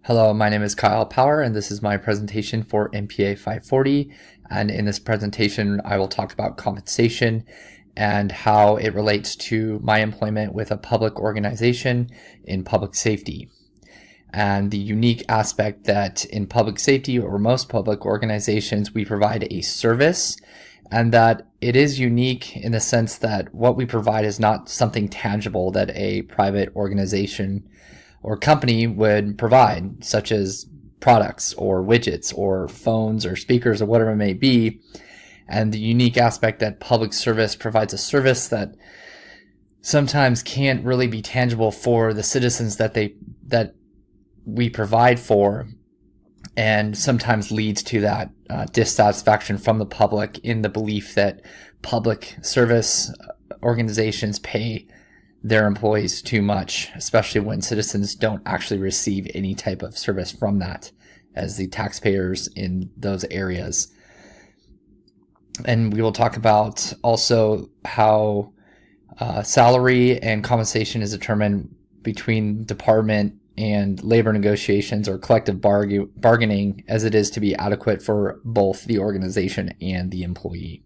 Hello, my name is Kyle Power, and this is my presentation for MPA 540. And in this presentation, I will talk about compensation and how it relates to my employment with a public organization in public safety. And the unique aspect that in public safety or most public organizations, we provide a service, and that it is unique in the sense that what we provide is not something tangible that a private organization or company would provide, such as products or widgets or phones or speakers or whatever it may be. And the unique aspect that public service provides a service that sometimes can't really be tangible for the citizens that we provide for, and sometimes leads to that dissatisfaction from the public in the belief that public service organizations pay their employees too much, especially when citizens don't actually receive any type of service from that as the taxpayers in those areas. And we will talk about also how salary and compensation is determined between department and labor negotiations or collective bargaining, as it is to be adequate for both the organization and the employee.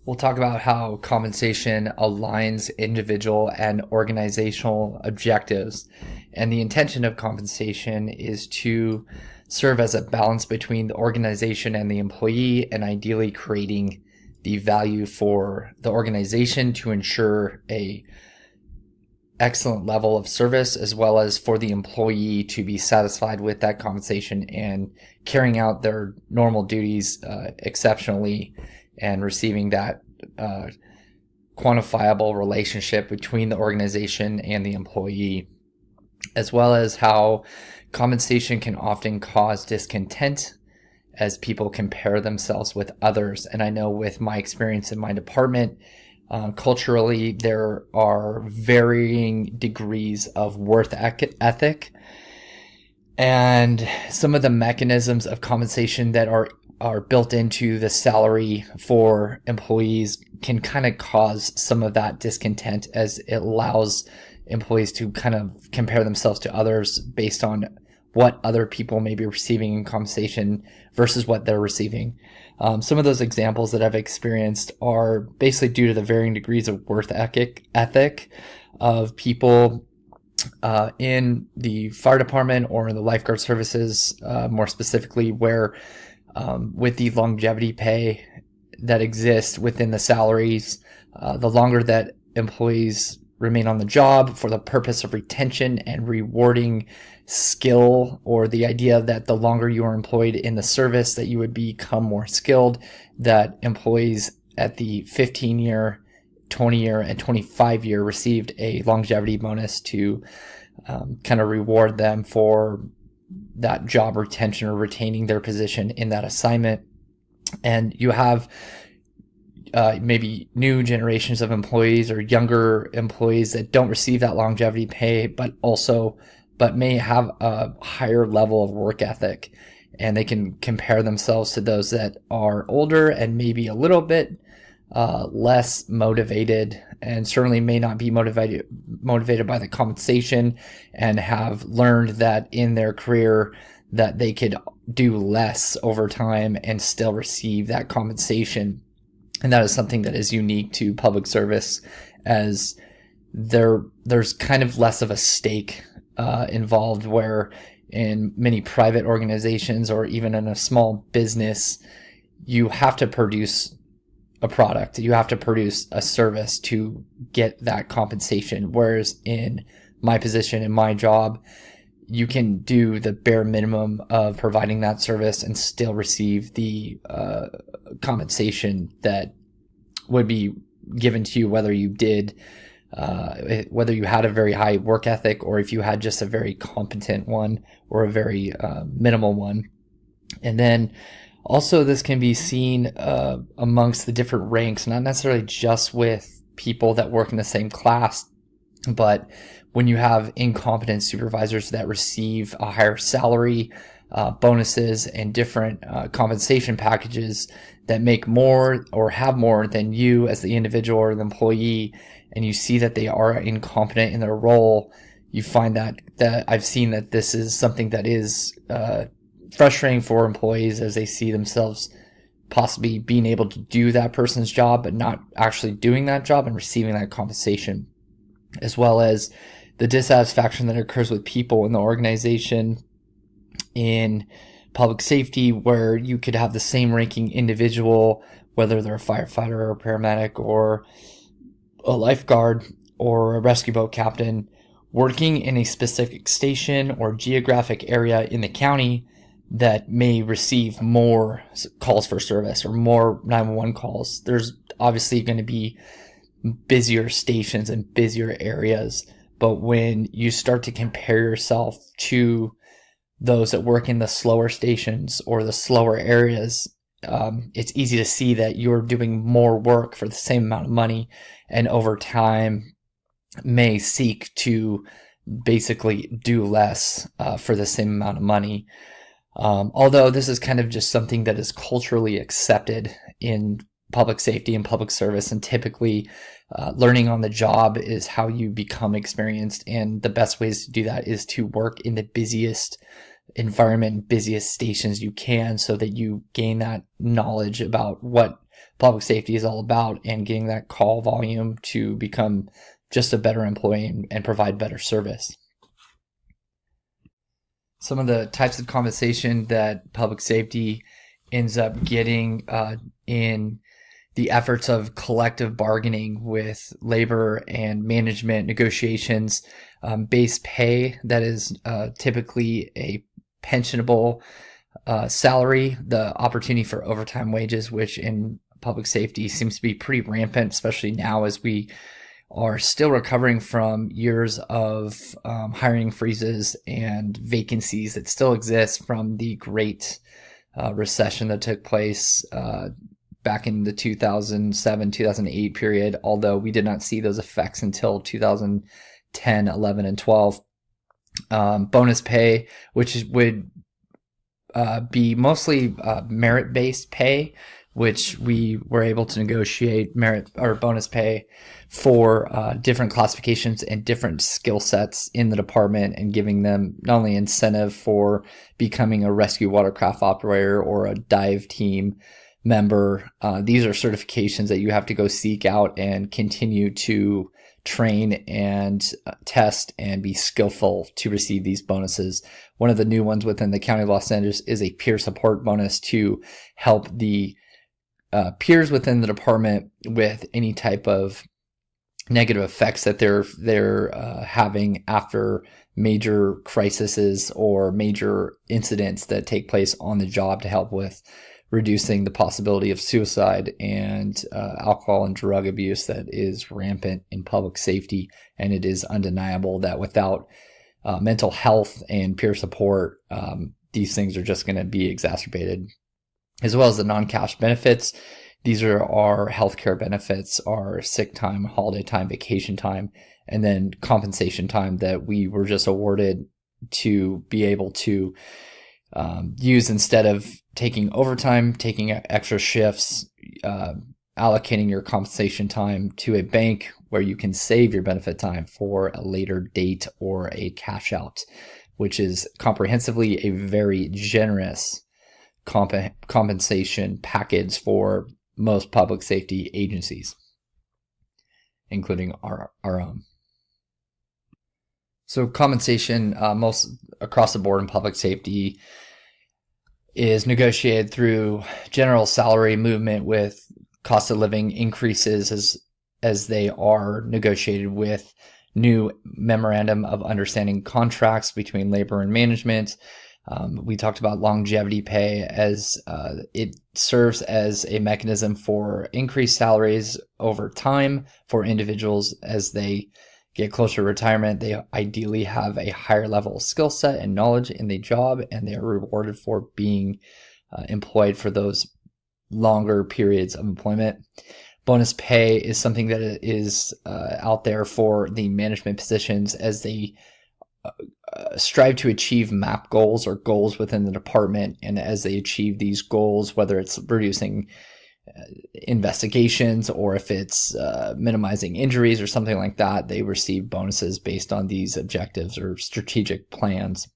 We'll talk about how compensation aligns individual and organizational objectives. And the intention of compensation is to serve as a balance between the organization and the employee, and ideally creating the value for the organization to ensure a excellent level of service, as well as for the employee to be satisfied with that compensation and carrying out their normal duties exceptionally, and receiving that quantifiable relationship between the organization and the employee, as well as how compensation can often cause discontent as people compare themselves with others. And I know with my experience in my department, culturally, there are varying degrees of worth ethic, and some of the mechanisms of compensation that are built into the salary for employees can kind of cause some of that discontent, as it allows employees to kind of compare themselves to others based on what other people may be receiving in compensation versus what they're receiving. Some of those examples that I've experienced are basically due to the varying degrees of worth ethic of people in the fire department or in the lifeguard services, more specifically, where with the longevity pay that exists within the salaries, the longer that employees remain on the job for the purpose of retention and rewarding skill, or the idea that the longer you are employed in the service that you would become more skilled, that employees at the 15-year, 20-year, and 25-year received a longevity bonus to kind of reward them for that job retention or retaining their position in that assignment. And you have maybe new generations of employees or younger employees that don't receive that longevity pay, but may have a higher level of work ethic, and they can compare themselves to those that are older and maybe a little bit less motivated, and certainly may not be motivated by the compensation, and have learned that in their career that they could do less over time and still receive that compensation. And that is something that is unique to public service, as there's kind of less of a stake involved, where in many private organizations or even in a small business, you have to produce a product, you have to produce a service to get that compensation. Whereas in my position, in my job, you can do the bare minimum of providing that service and still receive the compensation that would be given to you, whether you had a very high work ethic, or if you had just a very competent one or a very minimal one. And then also, this can be seen amongst the different ranks, not necessarily just with people that work in the same class, but when you have incompetent supervisors that receive a higher salary, bonuses, and different compensation packages that make more or have more than you as the individual or the employee, and you see that they are incompetent in their role, you find that I've seen that this is something that is frustrating for employees as they see themselves possibly being able to do that person's job, but not actually doing that job and receiving that compensation, as well as the dissatisfaction that occurs with people in the organization in public safety, where you could have the same ranking individual, whether they're a firefighter or a paramedic or a lifeguard or a rescue boat captain, working in a specific station or geographic area in the county that may receive more calls for service or more 911 calls. There's obviously going to be busier stations and busier areas, but when you start to compare yourself to those that work in the slower stations or the slower areas, it's easy to see that you're doing more work for the same amount of money, and over time may seek to basically do less for the same amount of money. Although this is kind of just something that is culturally accepted in public safety and public service, and typically learning on the job is how you become experienced, and the best ways to do that is to work in the busiest environment, busiest stations you can, so that you gain that knowledge about what public safety is all about and getting that call volume to become just a better employee and provide better service. Some of the types of compensation that public safety ends up getting in the efforts of collective bargaining with labor and management negotiations, base pay, that is typically a pensionable salary, the opportunity for overtime wages, which in public safety seems to be pretty rampant, especially now as we are still recovering from years of hiring freezes and vacancies that still exist from the great recession that took place back in the 2007-2008 period, although we did not see those effects until 2010, 11, and 12. Bonus pay, which would be mostly merit-based pay, which we were able to negotiate merit or bonus pay for different classifications and different skill sets in the department, and giving them not only incentive for becoming a rescue watercraft operator or a dive team member. These are certifications that you have to go seek out and continue to train and test and be skillful to receive these bonuses. One of the new ones within the County of Los Angeles is a peer support bonus to help the peers within the department with any type of negative effects that they're having after major crises or major incidents that take place on the job, to help with reducing the possibility of suicide and alcohol and drug abuse that is rampant in public safety. And it is undeniable that without mental health and peer support, these things are just going to be exacerbated. As well as the non-cash benefits. These are our healthcare benefits, our sick time, holiday time, vacation time, and then compensation time that we were just awarded to be able to use instead of taking overtime, taking extra shifts, allocating your compensation time to a bank where you can save your benefit time for a later date or a cash out, which is comprehensively a very generous compensation package for most public safety agencies, including our own. So compensation most across the board in public safety is negotiated through general salary movement with cost of living increases as they are negotiated with new memorandum of understanding contracts between labor and management. We talked about longevity pay as it serves as a mechanism for increased salaries over time for individuals as they get closer to retirement. They ideally have a higher level of skill set and knowledge in the job, and they are rewarded for being employed for those longer periods of employment. Bonus pay is something that is out there for the management positions as they strive to achieve MAP goals or goals within the department. And as they achieve these goals, whether it's reducing investigations, or if it's minimizing injuries or something like that, they receive bonuses based on these objectives or strategic plans.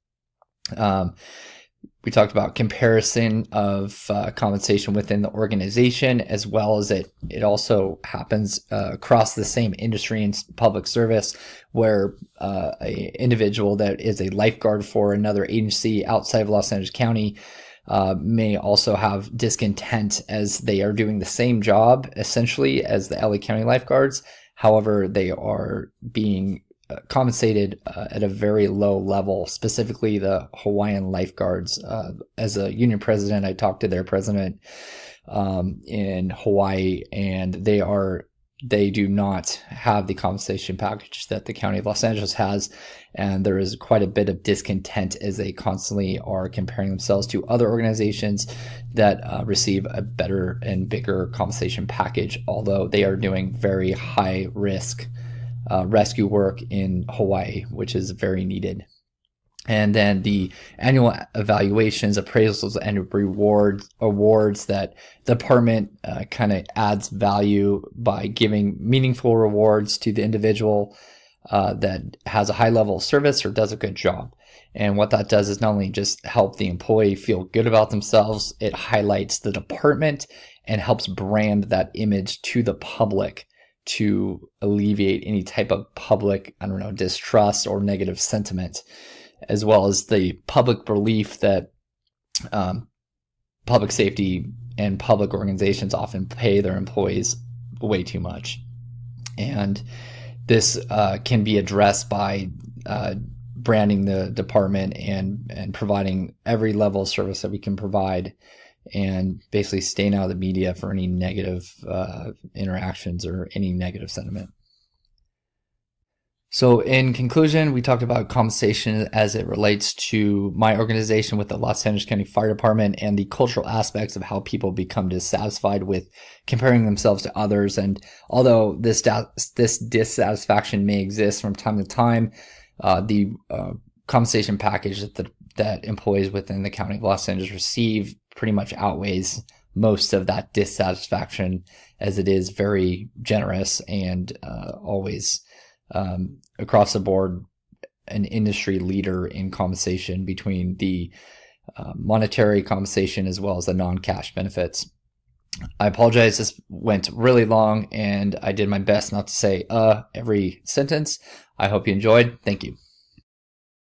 We talked about comparison of compensation within the organization, as well as it also happens across the same industry and public service, where an individual that is a lifeguard for another agency outside of Los Angeles County may also have discontent, as they are doing the same job essentially as the LA County lifeguards. However, they are being compensated at a very low level, specifically the Hawaiian lifeguards. As a union president, I talked to their president in Hawaii, and they do not have the compensation package that the County of Los Angeles has, and there is quite a bit of discontent as they constantly are comparing themselves to other organizations that receive a better and bigger compensation package, although they are doing very high risk rescue work in Hawaii, which is very needed. And then the annual evaluations, appraisals, and awards that the department kind of adds value by giving meaningful rewards to the individual that has a high level of service or does a good job. And what that does is not only just help the employee feel good about themselves, it highlights the department and helps brand that image to the public to alleviate any type of public, distrust or negative sentiment, as well as the public belief that public safety and public organizations often pay their employees way too much. And this can be addressed by branding the department and providing every level of service that we can provide, and basically staying out of the media for any negative interactions or any negative sentiment. So in conclusion, we talked about compensation as it relates to my organization with the Los Angeles County Fire Department, and the cultural aspects of how people become dissatisfied with comparing themselves to others. And although this dissatisfaction may exist from time to time, the compensation package that employees within the County of Los Angeles receive pretty much outweighs most of that dissatisfaction, as it is very generous and always across the board an industry leader in compensation, between the monetary compensation as well as the non-cash benefits. I apologize, this went really long and I did my best not to say every sentence. I hope you enjoyed. Thank you.